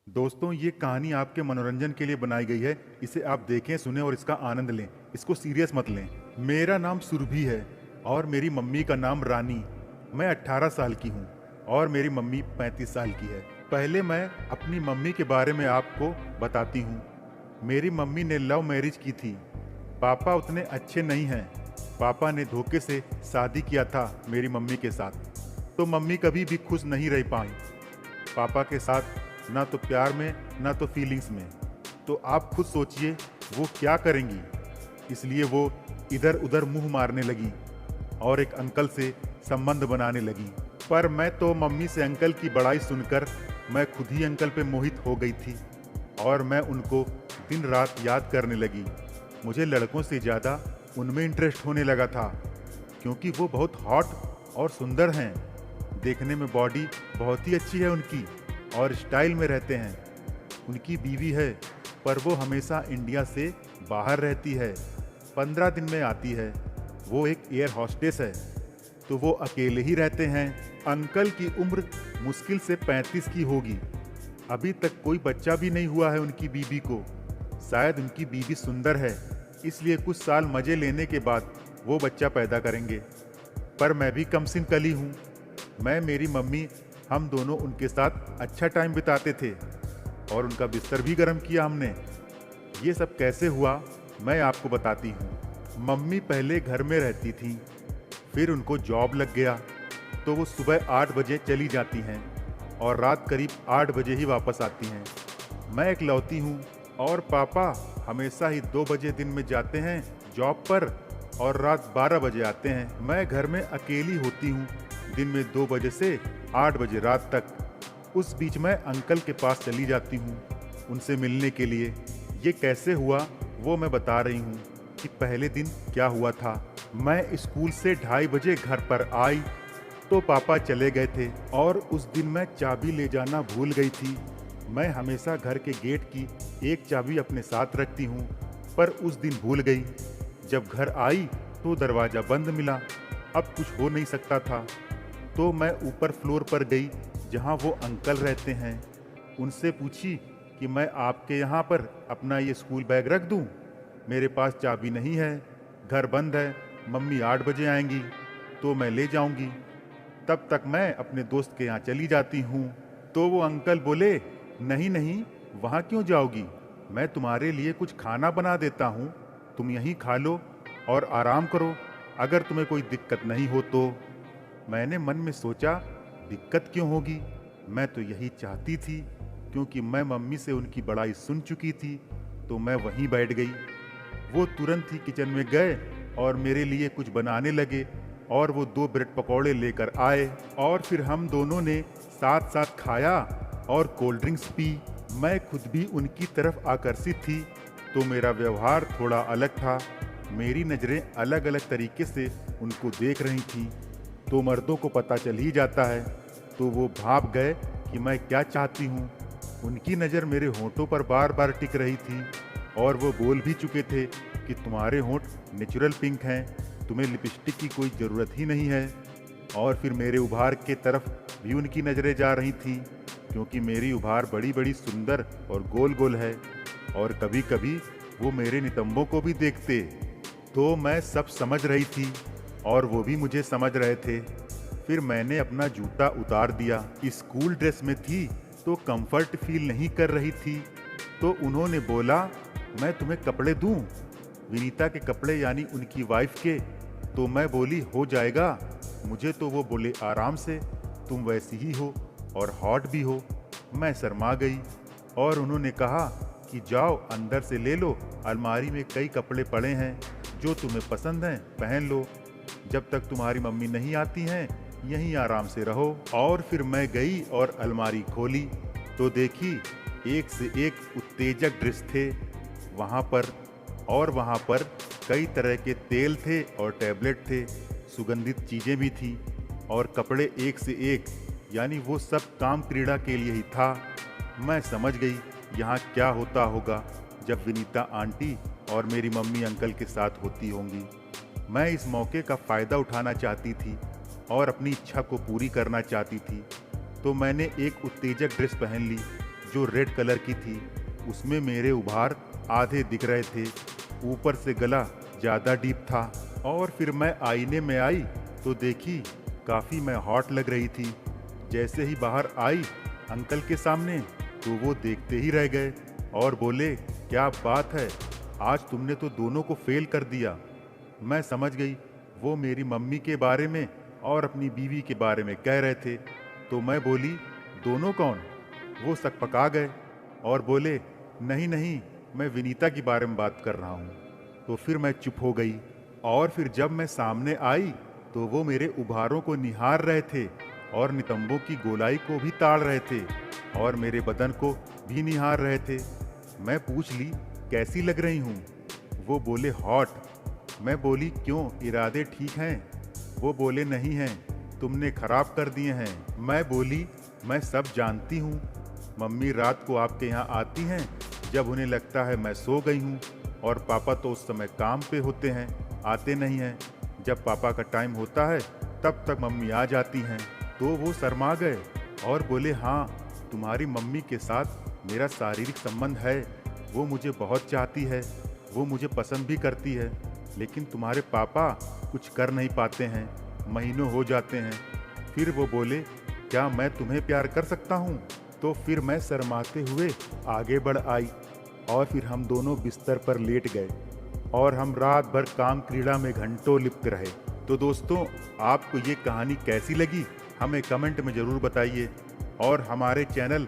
दोस्तों, ये कहानी आपके मनोरंजन के लिए बनाई गई है। इसे आप देखें, सुने और इसका आनंद लें। इसको सीरियस मत लें। मेरा नाम सुरभि है और मेरी मम्मी का नाम रानी। मैं 18 साल की हूँ और मेरी मम्मी 35 साल की है। पहले मैं अपनी मम्मी के बारे में आपको बताती हूँ। मेरी मम्मी ने लव मैरिज की थी। पापा उतने अच्छे नहीं हैं। पापा ने धोखे से शादी किया था मेरी मम्मी के साथ, तो मम्मी कभी भी खुश नहीं रह पाई पापा के साथ, ना तो प्यार में ना तो फीलिंग्स में। तो आप खुद सोचिए वो क्या करेंगी। इसलिए वो इधर उधर मुंह मारने लगी और एक अंकल से संबंध बनाने लगी। पर मैं तो मम्मी से अंकल की बड़ाई सुनकर मैं खुद ही अंकल पे मोहित हो गई थी और मैं उनको दिन रात याद करने लगी। मुझे लड़कों से ज़्यादा उनमें इंटरेस्ट होने लगा था, क्योंकि वो बहुत हॉट और सुंदर हैं। देखने में बॉडी बहुत ही अच्छी है उनकी और स्टाइल में रहते हैं। उनकी बीवी है, पर वो हमेशा इंडिया से बाहर रहती है। 15 दिन में आती है। वो एक एयर हॉस्टेस है, तो वो अकेले ही रहते हैं। अंकल की उम्र मुश्किल से 35 की होगी। अभी तक कोई बच्चा भी नहीं हुआ है उनकी बीवी को। शायद उनकी बीवी सुंदर है, इसलिए कुछ साल मजे लेने के बाद वो बच्चा पैदा करेंगे। पर मैं भी कमसिन कली हूँ। मैं, मेरी मम्मी, हम दोनों उनके साथ अच्छा टाइम बिताते थे और उनका बिस्तर भी गर्म किया हमने। ये सब कैसे हुआ मैं आपको बताती हूँ। मम्मी पहले घर में रहती थी, फिर उनको जॉब लग गया, तो वो सुबह 8 बजे चली जाती हैं और रात करीब 8 बजे ही वापस आती हैं। मैं इकलौती हूँ और पापा हमेशा ही 2 बजे दिन में जाते हैं जॉब पर और रात 12 बजे आते हैं। मैं घर में अकेली होती हूँ दिन में 2 बजे से 8 बजे रात तक। उस बीच मैं अंकल के पास चली जाती हूँ उनसे मिलने के लिए। ये कैसे हुआ वो मैं बता रही हूँ कि पहले दिन क्या हुआ था। मैं स्कूल से 2:30 बजे घर पर आई तो पापा चले गए थे और उस दिन मैं चाबी ले जाना भूल गई थी। मैं हमेशा घर के गेट की एक चाबी अपने साथ रखती हूँ, पर उस दिन भूल गई। जब घर आई तो दरवाज़ा बंद मिला। अब कुछ हो नहीं सकता था, तो मैं ऊपर फ्लोर पर गई जहाँ वो अंकल रहते हैं। उनसे पूछी कि मैं आपके यहाँ पर अपना ये स्कूल बैग रख दूँ। मेरे पास चाबी नहीं है, घर बंद है, मम्मी 8 बजे आएंगी तो मैं ले जाऊंगी। तब तक मैं अपने दोस्त के यहाँ चली जाती हूँ। तो वो अंकल बोले, नहीं नहीं, वहाँ क्यों जाओगी, मैं तुम्हारे लिए कुछ खाना बना देता हूँ, तुम यहीं खा लो और आराम करो, अगर तुम्हें कोई दिक्कत नहीं हो तो। मैंने मन में सोचा, दिक्कत क्यों होगी, मैं तो यही चाहती थी। क्योंकि मैं मम्मी से उनकी बड़ाई सुन चुकी थी, तो मैं वहीं बैठ गई। वो तुरंत ही किचन में गए और मेरे लिए कुछ बनाने लगे और वो 2 ब्रेड पकौड़े लेकर आए और फिर हम दोनों ने साथ साथ खाया और कोल्ड ड्रिंक्स पी। मैं खुद भी उनकी तरफ आकर्षित थी, तो मेरा व्यवहार थोड़ा अलग था। मेरी नज़रें अलग अलग तरीके से उनको देख रही थी। तो मर्दों को पता चल ही जाता है, तो वो भाप गए कि मैं क्या चाहती हूँ। उनकी नज़र मेरे होंठों पर बार बार टिक रही थी और वो बोल भी चुके थे कि तुम्हारे होंठ नेचुरल पिंक हैं, तुम्हें लिपस्टिक की कोई ज़रूरत ही नहीं है। और फिर मेरे उभार के तरफ भी उनकी नज़रें जा रही थी, क्योंकि मेरी उभार बड़ी बड़ी सुंदर और गोल गोल है और कभी कभी वो मेरे नितंबों को भी देखते। तो मैं सब समझ रही थी और वो भी मुझे समझ रहे थे। फिर मैंने अपना जूता उतार दिया। स्कूल ड्रेस में थी तो कंफर्ट फील नहीं कर रही थी, तो उन्होंने बोला, मैं तुम्हें कपड़े दूं, विनीता के कपड़े यानी उनकी वाइफ के। तो मैं बोली, हो जाएगा। मुझे तो वो बोले, आराम से, तुम वैसी ही हो और हॉट भी हो। मैं शर्मा गई और उन्होंने कहा कि जाओ अंदर से ले लो, अलमारी में कई कपड़े पड़े हैं, जो तुम्हें पसंद हैं पहन लो, जब तक तुम्हारी मम्मी नहीं आती हैं यहीं आराम से रहो। और फिर मैं गई और अलमारी खोली तो देखी एक से एक उत्तेजक ड्रेस थे वहाँ पर, और वहाँ पर कई तरह के तेल थे और टैबलेट थे, सुगंधित चीज़ें भी थी और कपड़े एक से एक, यानी वो सब काम क्रीड़ा के लिए ही था। मैं समझ गई यहाँ क्या होता होगा जब विनीता आंटी और मेरी मम्मी अंकल के साथ होती होंगी। मैं इस मौके का फ़ायदा उठाना चाहती थी और अपनी इच्छा को पूरी करना चाहती थी। तो मैंने एक उत्तेजक ड्रेस पहन ली जो रेड कलर की थी। उसमें मेरे उभार आधे दिख रहे थे, ऊपर से गला ज़्यादा डीप था। और फिर मैं आईने में आई तो देखी काफ़ी मैं हॉट लग रही थी। जैसे ही बाहर आई अंकल के सामने तो वो देखते ही रह गए और बोले, क्या बात है, आज तुमने तो दोनों को फेल कर दिया। मैं समझ गई वो मेरी मम्मी के बारे में और अपनी बीवी के बारे में कह रहे थे। तो मैं बोली, दोनों कौन? वो सकपका गए और बोले, नहीं नहीं, मैं विनीता के बारे में बात कर रहा हूँ। तो फिर मैं चुप हो गई। और फिर जब मैं सामने आई तो वो मेरे उभारों को निहार रहे थे और नितंबों की गोलाई को भी ताड़ रहे थे और मेरे बदन को भी निहार रहे थे। मैं पूछ ली, कैसी लग रही हूँ? वो बोले, हॉट। मैं बोली, क्यों, इरादे ठीक हैं? वो बोले, नहीं हैं, तुमने खराब कर दिए हैं। मैं बोली, मैं सब जानती हूँ। मम्मी रात को आपके यहाँ आती हैं जब उन्हें लगता है मैं सो गई हूँ, और पापा तो उस समय काम पे होते हैं, आते नहीं हैं। जब पापा का टाइम होता है तब तक मम्मी आ जाती हैं। तो वो शर्मा गए और बोले, हाँ, तुम्हारी मम्मी के साथ मेरा शारीरिक संबंध है। वो मुझे बहुत चाहती है, वो मुझे पसंद भी करती है, लेकिन तुम्हारे पापा कुछ कर नहीं पाते हैं, महीनों हो जाते हैं। फिर वो बोले, क्या मैं तुम्हें प्यार कर सकता हूँ? तो फिर मैं शर्माते हुए आगे बढ़ आई और फिर हम दोनों बिस्तर पर लेट गए और हम रात भर काम क्रीड़ा में घंटों लिप्त रहे। तो दोस्तों, आपको ये कहानी कैसी लगी हमें कमेंट में ज़रूर बताइए और हमारे चैनल